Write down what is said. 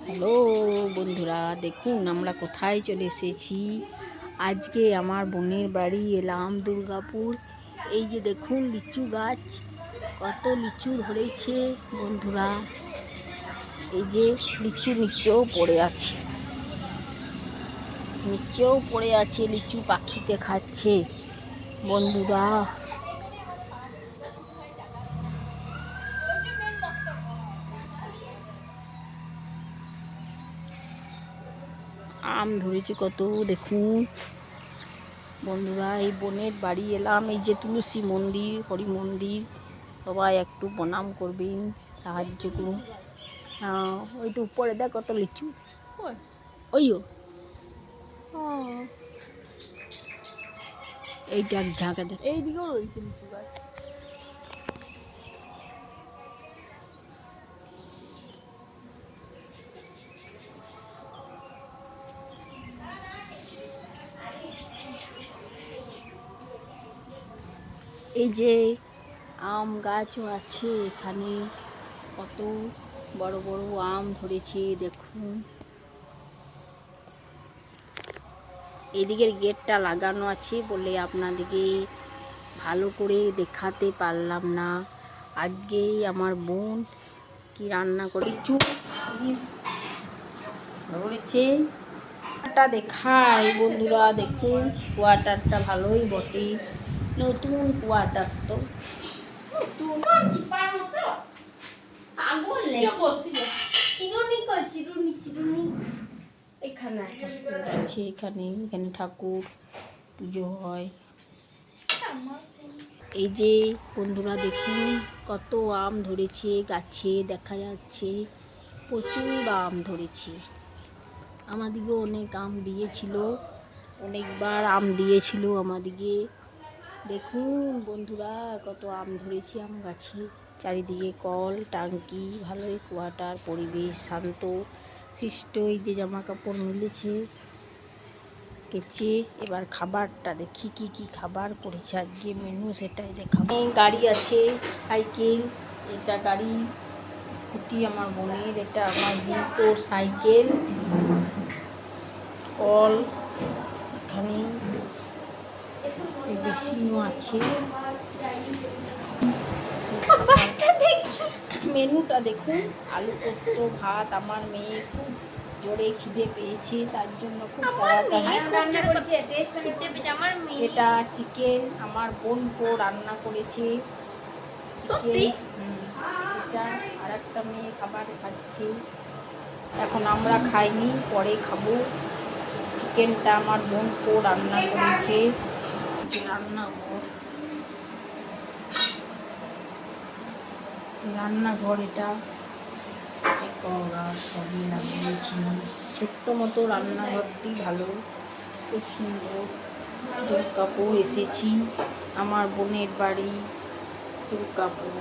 Hello বন্ধুরা, দেখুন আমরা কোথায় চলে এসেছি। আজকে আমার বোনের বাড়ি এলাম দুর্গাপুর। এই যে দেখুন লিচু গাছ, কত লিচু ধরেছে বন্ধুরা। এই যে লিচু নিচেও পড়ে আছে, লিচু পাখিতে খাচ্ছে বন্ধুরা। আম ধরেছে কত দেখুন বন্ধুরা। এই বোনের বাড়ি এলাম। এই যে তুলসী মন্দির, হরি মন্দির, সবাই একটু প্রণাম করবেন, সাহায্য করুন। ওই তো উপরে দেখ কত লিচু, ওইও এইটা এক ঝাঁকে দেখ, এইদিকেও রয়েছে লিচু গাছ। এই যে আম গাছও আছে এখানে, কত বড় বড় আম ধরেছে দেখুন। এদিকের গেটটা লাগানো আছে বলে আপনাদেরকে ভালো করে দেখাতে পারলাম না। আজকেই আমার বোন কি রান্না করে ধরেছে দেখায় বন্ধুরা। দেখুন কোয়ার্টারটা ভালোই বটে, নতুন কোয়ার্টার তো। এখানে ঠাকুর পুজো হয়। এই যে বন্ধুরা দেখুন কত আম ধরেছে গাছে, দেখা যাচ্ছে প্রচুর আম ধরেছে। আমাদিকে অনেক আম দিয়েছিল, অনেকবার আম দিয়েছিল আমাদিকে। দেখুন বন্ধুরা কত আম ধরেছে আম গাছে। চারিদিকে কল, টাঙ্কি, ভালোই কোয়ার্টার, পরিবেশ শান্ত শিষ্ট। এই যে জামা কাপড় মিলেছে কেচে। এবার খাবারটা দেখি কি কি খাবার করেছে আজকে, মেনু সেটাই দেখাবো। গাড়ি আছে, সাইকেল, এটা গাড়ি, স্কুটি আমার বোনের, এটা আমার দুটোর সাইকেল, কল, এখানে বেসিনও আছে। মেনুটা দেখুন, আলু পোস্ত ভাত। আমার মেয়ে খুব জোরে খিদে পেয়েছে, তার জন্য খুব এটা চিকেন আমার বোন রান্না করেছে। এটা আর একটা মেয়ে খাবার খাচ্ছে, এখন আমরা খাইনি, পরে খাবো। চিকেনটা আমার বোন রান্না করেছে। রান্নাঘর এটা সবই লাগিয়েছি। ছোট্ট মতো রান্নাঘরটি ভালো, খুব সুন্দর। দুর্গাপুর এসেছি, আমার বোনের বাড়ি দুর্গাপুর।